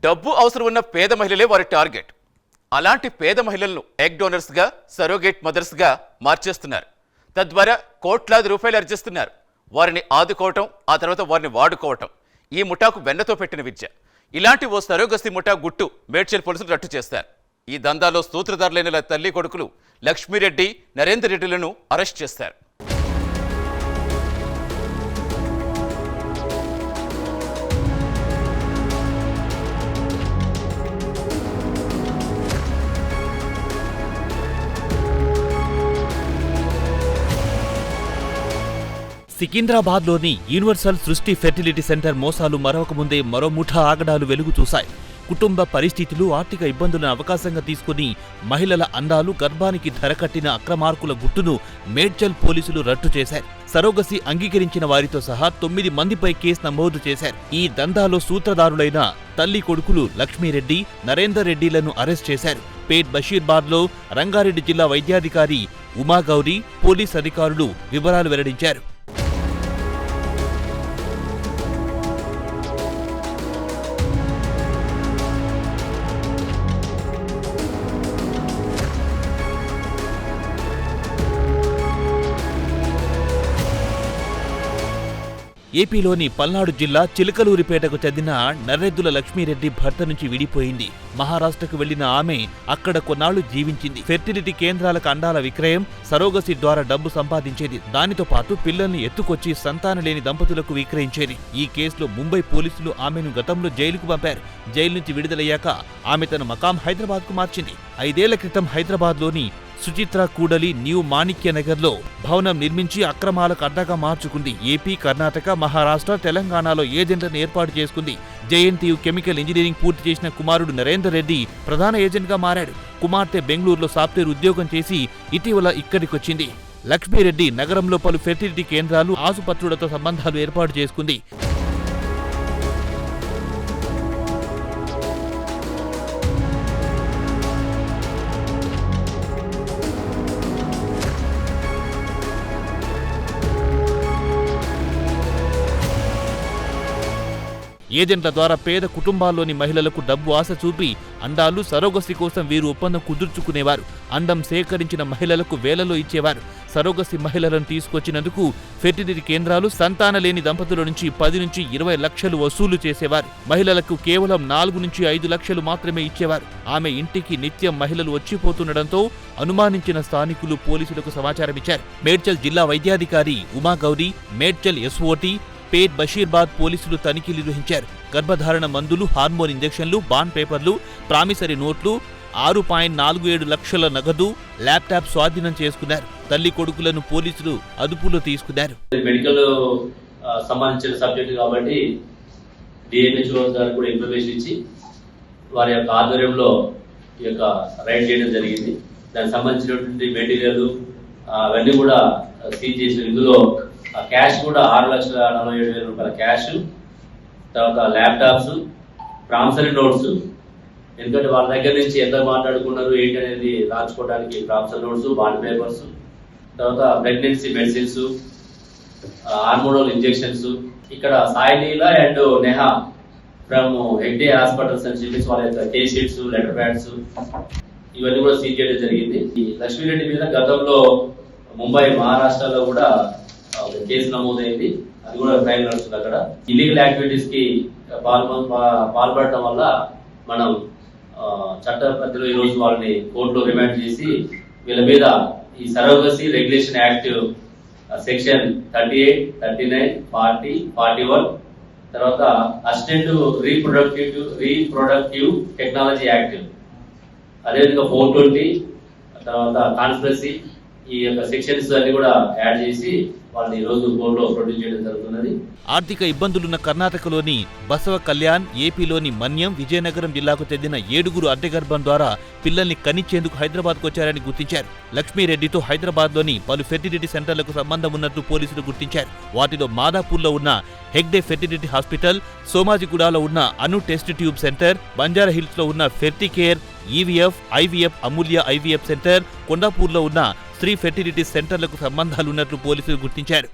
డబ్బు అవసరం ఉన్న పేద మహిళలే వారి టార్గెట్. అలాంటి పేద మహిళలను ఎగ్ డోనర్స్గా, సరోగేట్ మదర్స్గా మార్చేస్తున్నారు. తద్వారా కోట్లాది రూపాయలు ఆర్జిస్తున్నారు. వారిని ఆదుకోవటం, ఆ తర్వాత వారిని వాడుకోవటం ఈ ముఠాకు వెన్నతో పెట్టిన విద్య. ఇలాంటి ఓ సరోగసి ముఠా గుట్టు మేడ్చల్ పోలీసులు రట్టు చేస్తారు. ఈ దందాలో సూత్రధారులైన తల్లి కొడుకులు లక్ష్మీరెడ్డి, నరేందర్ రెడ్డిలను అరెస్ట్ చేస్తారు. సికింద్రాబాద్లోని యూనివర్సల్ సృష్టి ఫెర్టిలిటీ సెంటర్ మోసాలు మరొక ముందే మరో ముఠా ఆగడాలు వెలుగు చూశాయి. కుటుంబ పరిస్థితులు, ఆర్థిక ఇబ్బందులను అవకాశంగా తీసుకుని మహిళల అందాలు, గర్భానికి ధరకట్టిన అక్రమార్కుల గుట్టును మేడ్చల్ పోలీసులు రట్టు చేశారు. సరోగసి అంగీకరించిన వారితో సహా 9 మందిపై కేసు నమోదు చేశారు. ఈ దందాలో సూత్రధారులైన తల్లి కొడుకులు లక్ష్మీరెడ్డి, నరేందర్ రెడ్డిలను అరెస్ట్ చేశారు. పేట్ బషీర్బాద్లో రంగారెడ్డి జిల్లా వైద్యాధికారి ఉమాగౌరి, పోలీస్ అధికారులు వివరాలు వెల్లడించారు. ఏపీలోని పల్నాడు జిల్లా చిలకలూరిపేటకు చెందిన నర్రెద్దుల లక్ష్మీరెడ్డి భర్త నుంచి విడిపోయింది. మహారాష్ట్రకు వెళ్లిన ఆమె అక్కడ కొన్నాళ్లు జీవించింది. ఫెర్టిలిటీ కేంద్రాలకు అండాల విక్రయం, సరోగసి ద్వారా డబ్బు సంపాదించేది. దానితో పాటు పిల్లల్ని ఎత్తుకొచ్చి సంతానం లేని దంపతులకు విక్రయించేది. ఈ కేసులో ముంబై పోలీసులు ఆమెను గతంలో జైలుకు పంపారు. జైలు నుంచి విడుదలయ్యాక ఆమె తన మకాం హైదరాబాద్కు మార్చింది. 5 ఏళ్ల క్రితం హైదరాబాద్లోని సుచిత్ర కూడలి న్యూ మాణిక్యనగర్లో భవనం నిర్మించి అక్రమాలకు అడ్డగా మార్చుకుంది. ఏపీ, కర్ణాటక, మహారాష్ట్ర, తెలంగాణలో ఏజెంట్లను ఏర్పాటు చేసుకుంది. జేఎన్టీయూ కెమికల్ ఇంజనీరింగ్ పూర్తి చేసిన కుమారుడు నరేందర్ రెడ్డి ప్రధాన ఏజెంట్గా మారాడు. కుమార్తె బెంగళూరులో సాఫ్ట్వేర్ ఉద్యోగం చేసి ఇటీవల ఇక్కడికొచ్చింది. లక్ష్మీరెడ్డి నగరంలో పలు ఫెర్టిలిటీ కేంద్రాలు, ఆసుపత్రులతో సంబంధాలు ఏర్పాటు చేసుకుంది. ఏజెంట్ల ద్వారా పేద కుటుంబాల్లోని మహిళలకు డబ్బు ఆశ చూపి అండాలు, సరోగసి కోసం వీరు ఒప్పందం కుదుర్చుకునేవారు. అండం సేకరించిన మహిళలకు వేలలో ఇచ్చేవారు. సరోగసి మహిళలను తీసుకొచ్చినందుకు ఫెర్టిలిటీ కేంద్రాలు సంతాన లేని దంపతుల నుంచి 10 నుంచి 20 లక్షలు వసూలు చేసేవారు. మహిళలకు కేవలం 4 నుంచి 5 లక్షలు మాత్రమే ఇచ్చేవారు. ఆమె ఇంటికి నిత్యం మహిళలు వచ్చిపోతుండటంతో అనుమానించిన స్థానికులు పోలీసులకు సమాచారం ఇచ్చారు. మేడ్చల్ జిల్లా వైద్యాధికారి ఉమాగౌరి, మేడ్చల్ ఎస్ఓటీ, పేట్ బషీర్బాద్ పోలీసులు తనిఖీలు నిర్వహించారు. గర్భధారణ మందులు, హార్మోన్ ఇంజెక్షన్లు, బాండ్ పేపర్లు, ప్రామిసరీ నోట్లు, 6.47 లక్షల నగదు, ల్యాప్టాప్ స్వాధీనం చేసుకున్నారు. తల్లి కొడుకులను పోలీసులు అదుపులో తీసుకున్నారు. మెడికల్ సంబంధించిన సబ్జెక్ట్ కాబట్టి డిఎంహెచ్ఓ గారు కూడా ఇన్ఫర్మేషన్ ఇచ్చి వారి యొక్క ఆధ్వర్యంలో ఈ యొక్క రైడ్ చేయడం జరిగింది. దానికి సంబంధించినటువంటి మెటీరియల్ అవన్నీ కూడా సీజ్ చేసిన. ఇందులో క్యాష్ కూడా 6,47,000 రూపాయల క్యాష్, తర్వాత ల్యాప్టాప్స్, ప్రామిసరీ నోట్స్, ఎందుకంటే వాళ్ళ దగ్గర నుంచి ఎంత మాట్లాడుకున్నారు ఏంటి అనేది రాసుకోవడానికి ప్రామిసరీ నోట్స్, బాండ్ పేపర్స్, తర్వాత ప్రెగ్నెన్సీ మెడిసిన్స్, హార్మోనల్ ఇంజెక్షన్స్. ఇక్కడ Sai Leela and Neha from Hegde hospitals అని చెప్పేసి వాళ్ళ యొక్క కేస్ షీట్స్, లెటర్ ప్యాడ్స్ ఇవన్నీ కూడా సీజ్ చేయడం జరిగింది. ఈ లక్ష్మీరెడ్డి మీద గతంలో ముంబై, మహారాష్ట్రలో కూడా కేసు నమోదైంది. అది కూడా క్రైమ్ నడుస్తుంది. అక్కడ ఇల్లీగల్ యాక్టివిటీస్ కి పాల్పడటం వల్ల మనం చట్ట పరిధిలో ఈ రోజు వాళ్ళని కోర్టులో రిమాండ్ చేసి వీళ్ళ మీద ఈ సరోగసి రెగ్యులేషన్ యాక్ట్ సెక్షన్ 38, 39, 40, 41, తర్వాత అసిస్టెంట్ రీప్రొడక్టివ్ టెక్నాలజీ యాక్ట్, అదేవిధంగా 420, తర్వాత కాన్స్పిరసీ, ఈ యొక్క సెక్షన్స్ అన్ని కూడా యాడ్ చేసి వాళ్ళని ఈ రోజు కోర్టులో ప్రొడ్యూస్ చేయడం జరుగుతున్నది. ఆర్థిక ఇబ్బందులున్న కర్ణాటకలోని బసవ కళ్యాణ్, ఏపీలోని మన్యం, విజయనగరం జిల్లాకు చెందిన 7 అడ్డగర్భం ద్వారా పిల్లల్ని కనిచ్చేందుకు హైదరాబాద్కు వచ్చారని గుర్తించారు. లక్ష్మీరెడ్డితో హైదరాబాద్లోని పలు ఫెర్టిలిటీ సెంటర్లకు సంబంధం ఉన్నట్లు పోలీసులు గుర్తించారు. వాటిలో మాదాపూర్లో ఉన్న హెగ్డే ఫెర్టిలిటీ హాస్పిటల్, సోమాజిగూడలో ఉన్న అను టెస్ట్ ట్యూబ్ సెంటర్, బంజారాహిల్స్లో ఉన్న ఫెర్టికేర్, ఈవీఎఫ్, ఐవీఎఫ్, అమూల్య ఐవీఎఫ్ సెంటర్, కొండాపూర్లో ఉన్న 3 ఫెర్టిలిటీ సెంటర్లకు సంబంధాలున్నట్లు పోలీసులు గుర్తించారు.